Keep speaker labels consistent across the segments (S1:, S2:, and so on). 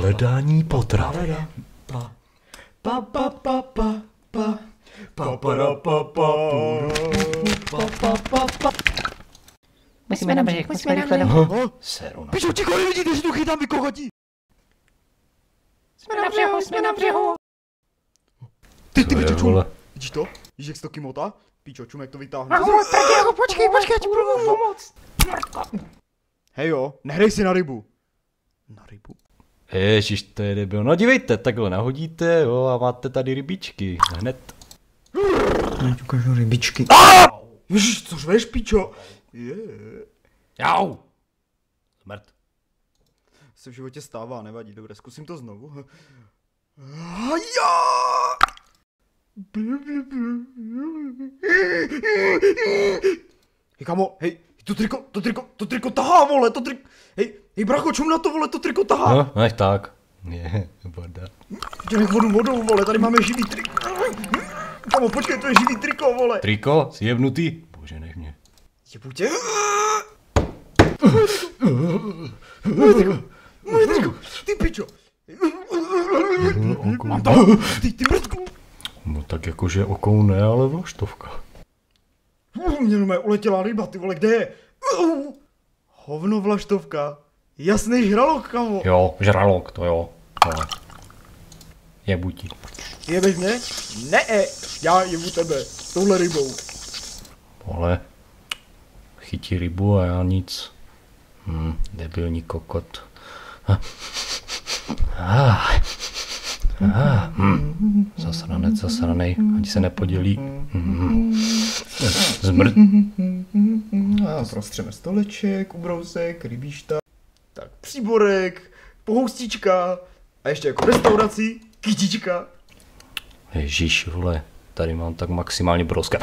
S1: hledání potravy.
S2: Musíme na břeh, musíme rychle na břeh.
S1: Seru na...
S3: Pičo, ticho, nevidíte, že tu chytám vykochatí.
S2: Jsme na břehu.
S3: Ty pičo, čum.
S1: vole?
S3: Vidíš to? Víš, jak se to kymotá? Pičo, čum, jak to vytáhnu.
S2: Počkej, já ti budu pomoct.
S3: Hej jo, nehraj si na rybu. Na rybu?
S1: Ježiš, to je debil. No dívejte, takhle nahodíte, jo, a máte tady rybičky. Hned.
S3: Ukážu rybičky. Ježiš, co řveš, pičo?
S1: Jau! Smrt.
S3: Se v životě stává, nevadí, dobré, zkusím to znovu. Hej, kamo, hej, to triko tahá, vole, hej, bracho, čum na to, vole, to triko tahá.
S1: No, nech tak. Je, voda.
S3: Nech vodu vodou, vole, tady máme živý triko. Kamo, počkej, to je živý triko, vole.
S1: Triko? Jsi jebnutý? Bože, nech mě.
S3: Jebu tě. Moje triko, ty pičo. Mám to, ty mrtku.
S1: No tak jakože okou ne, ale vlaštovka.
S3: Mě normálně uletěla ryba, ty vole, kde je? Hovno vlaštovka. Jasný žralok, kamo.
S1: Jo, žralok, to jo. Ale... Jebu ti.
S3: Jebeš mě? Ne, já jebu tebe. S touhle rybou.
S1: Vole. Chytí rybu a já nic. Debilní kokot. Zasranej, ani se nepodělí. Zmrt.
S3: A prostřeme stoleček, ubrousek, rybíšta. Tak příborek, pohoustička a ještě jako restaurací, kytička.
S1: Ježíš, vole, tady mám tak maximálně brouska.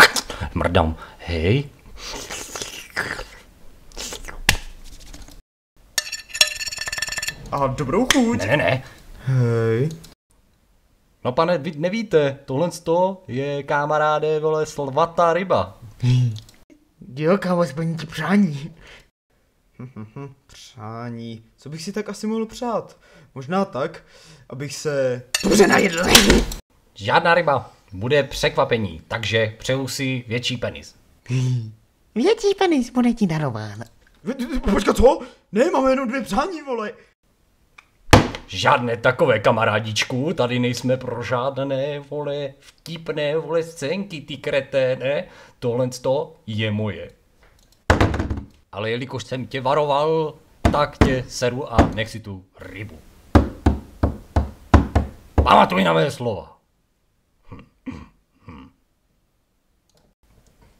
S1: Mrdám. Hej.
S3: A dobrou chuť.
S1: Ne.
S3: Hej.
S1: No pane, vy nevíte, tohle je kamaráde, vole, svatá ryba.
S3: Jo, kámo, splní ti přání. Přání. Co bych si tak asi mohl přát? Možná tak, abych se dobře najedl.
S1: Žádná ryba. Bude překvapení, takže přeju si větší penis.
S2: Větší penis bude ti darován.
S3: Počkat, co? Ne, máme jenom 2 přání, vole.
S1: Žádné takové, kamarádičku, tady nejsme pro žádné, vole, vtipné, vole, scénky, ty kreténe. Tohle je moje. Ale jelikož jsem tě varoval, tak tě seru a nech si tu rybu. Pamatuj na mé slova.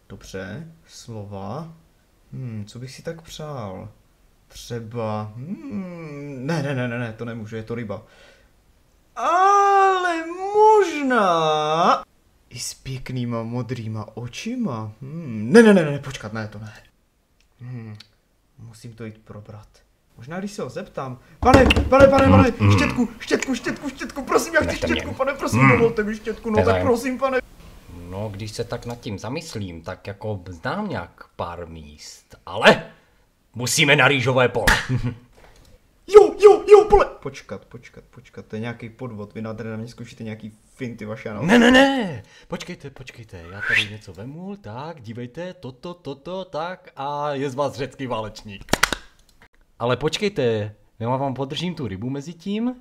S3: Dobře, slova. Co bych si tak přál? Třeba... Ne, to nemůžu, je to ryba. Ale možná... I s pěknýma modrýma očima. Ne, počkat, ne, to ne. Musím to jít probrat. Možná, když se ho zeptám. Pane, štětku, prosím, já chci štětku, pane, prosím, dovolte mi štětku, no tak prosím, pane.
S1: No, když se tak nad tím zamyslím, tak jako znám nějak pár míst, ale musíme na rýžové pole.
S3: Jo, pole. Počkat, to je nějaký podvod, vy tady na mě zkoušíte nějaký finty vaše, ano.
S1: Ne, počkejte, já tady něco vemu, tak, dívejte, toto, tak a je z vás řecký válečník. Ale počkejte, já vám podržím tu rybu mezi tím.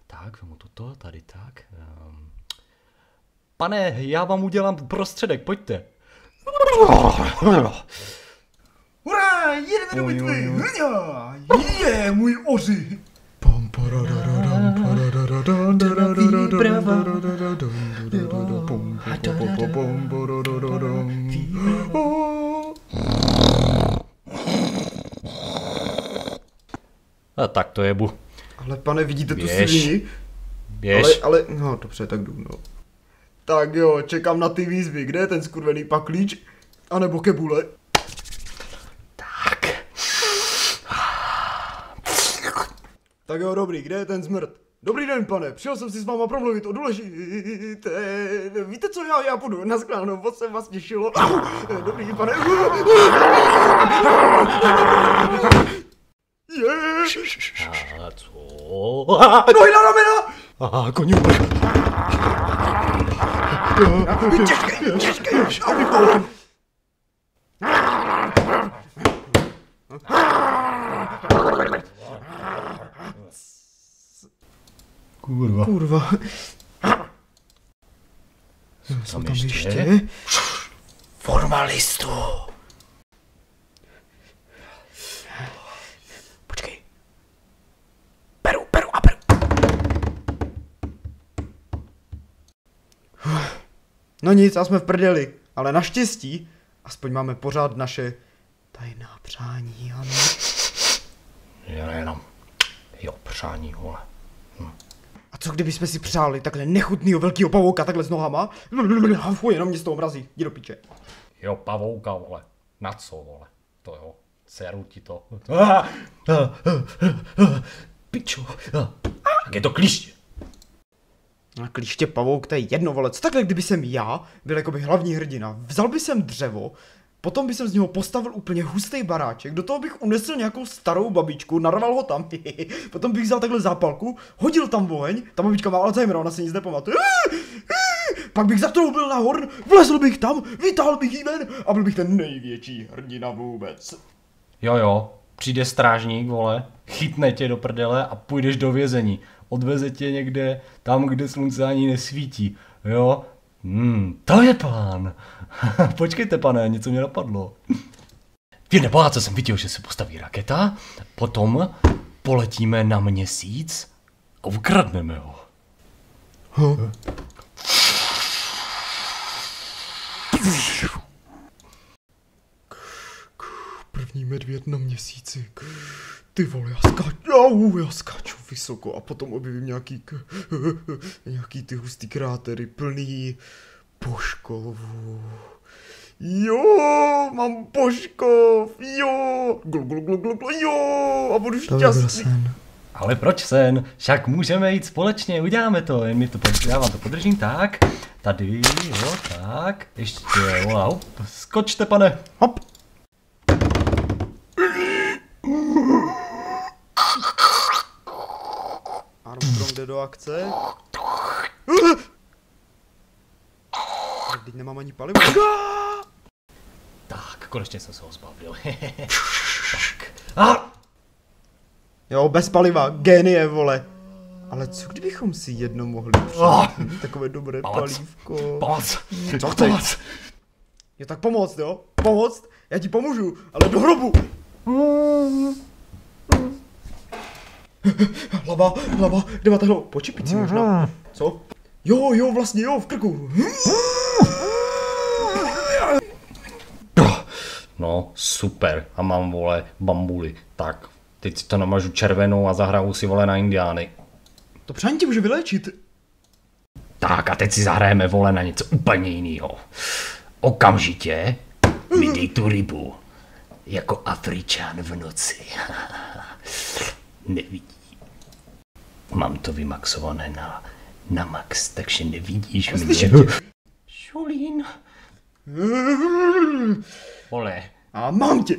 S1: Tak, vemu toto, tady tak. Pane, já vám udělám prostředek, pojďte.
S3: Hurá, jedeme do bitvy, je, můj oři.
S1: A tak to jebu.
S3: Ale pane, vidíte tu svini?
S1: Běž.
S3: Ale, no dobře, tak jdu, no. Tak jo, čekám na ty výzvy, kde je ten skurvený paklíč? A nebo kebule? Tak jo, dobrý, kde je ten zmrt? Dobrý den, pane, přijel jsem si s váma promluvit o důležité... Víte co, já půjdu na shledanou, moc se vás těšilo. Dobrý, pane...
S1: A co?
S3: Nohy na ramena!
S1: A koní.
S3: Těžký. Kurva. Co tam ještě?
S1: Formalistu.
S3: Počkej. Beru a beru. No nic, a jsme v prdeli. Ale naštěstí, aspoň máme pořád naše tajná přání, ano.
S1: Jenom. Jo, přání, vole.
S3: A co kdyby jsme si přáli takhle nechutnýho velkýho pavouka takhle s nohama? Fuj, jenom mě z toho mrazí, jdi do piče.
S1: Jo, pavouka, vole. Na co, vole? To jo. Seru ti to. Pičo. Tak je to klíště.
S3: A klíště pavouk, to je jedno, vole. Co takhle, kdyby jsem já byl jakoby hlavní hrdina? Vzal by jsem dřevo, potom bych z něho postavil úplně hustý baráček, do toho bych unesl nějakou starou babičku, narval ho tam, potom bych vzal takhle zápalku, hodil tam oheň, ta babička má Alzheimer, ona se nic nepamatuje, pak bych zatroubil na horn, vlezl bych tam, vytáhl bych jí ven a byl bych ten největší hrdina vůbec.
S1: Jo, přijde strážník, vole, chytne tě do prdele a půjdeš do vězení. Odveze tě někde tam, kde slunce ani nesvítí, jo? To je plán. Počkejte, pane, něco mě napadlo. V jedné pohádce jsem viděl, že se postaví raketa, potom poletíme na Měsíc a ukradneme ho.
S3: První medvěd na Měsíci. Ty vole, já skáču vysoko a potom objevím nějaký ty hustý krátery plný poškovů. Jo, mám poškov, jo, jo, a budu šťastný.
S1: Ale proč sen? Však můžeme jít společně, uděláme to, já vám to podržím, tak, tady, jo, tak, ještě, wow, skočte, pane.
S3: Hop. Armstrong jde do akce. Teď nemám ani palivo.
S1: Tak, konečně jsem se ho zbavil. Tak.
S3: Jo, bez paliva, génie, vole. Ale co kdybychom si jedno mohli přijít? Takové dobré palívko.
S1: Pomoc.
S3: Co chceš? Jo, tak pomoct, jo? Pomoct? Já ti pomůžu, ale do hrobu. Hlava, kde máte hlavu? Po čepici možná. Co? Jo, vlastně jo, v krku.
S1: No, super. A mám, vole, bambuly. Tak, teď si to namažu červenou a zahraju si, vole, na indiány.
S3: To přání tě může vyléčit.
S1: Tak a teď si zahrajeme, vole, na něco úplně jiného. Okamžitě mi dej tu rybu. Jako Afričan v noci. Nevidí. Mám to vymaxované na max, takže nevidíš mě. Šulín. Vole.
S3: A mám tě.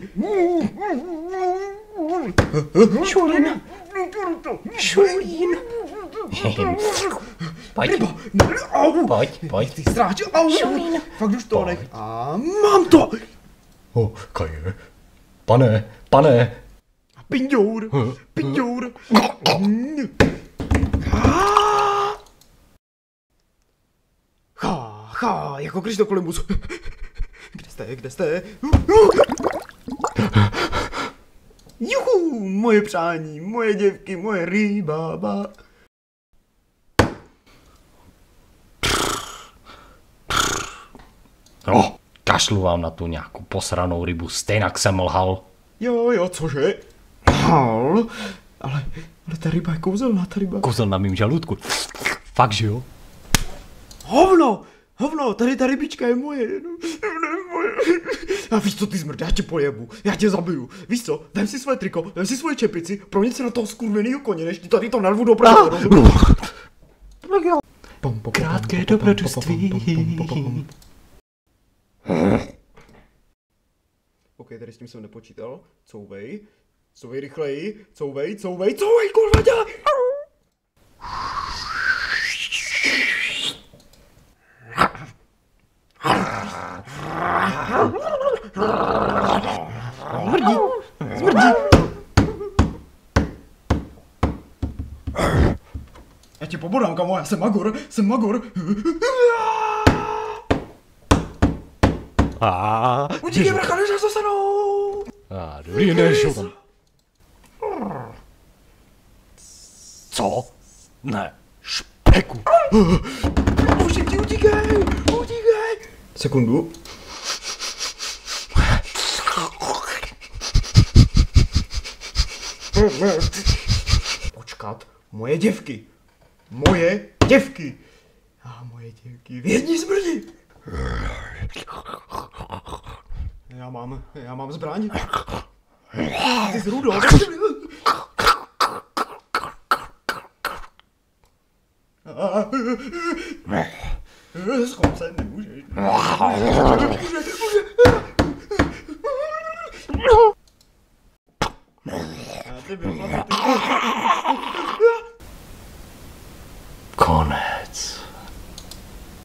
S1: Šulín. Šulín. Pojď.
S3: Ty stráčil. Fakt už to nech. A mám to.
S1: Kaje. Pane.
S3: Pindour. Jako Krištof Kolumbus. Kde jste? Juhu, moje přání, moje děvky, moje rybába.
S1: No, kašlu vám na tu nějakou posranou rybu, stejnak jsem lhal.
S3: Jo, cože? Lhal? Ale ta ryba je kouzelná, ta ryba.
S1: Kouzel na mým žaludku. Fakt, že jo?
S3: Hovno, tady ta rybička je moje. A víš co, ty zmrt, já tě pojebu, já tě zabiju. Víš co, vem si svoje triko, vem si svoje čepici, pronik se na toho skurvenýho koně, než ti tady to narvu do pradu.
S1: Krátké dobrodružství.
S3: OK, tady s tím jsem nepočítal, couvej. Couvej rychleji, couvej, kurva, dělej! Smrdí! Já ti pobodám, kamo, já jsem magor. Utíkej, bracha, než se stanou!
S1: Dobrý, nešel tam. Co? Ne, špeku.
S3: Utíkej! Sekundu. Počkat, moje děvky. Moje děvky, vězni smrti. Já mám zbraň. Ty jsi Rudolf. Schop se, nemůžeš. Ty byl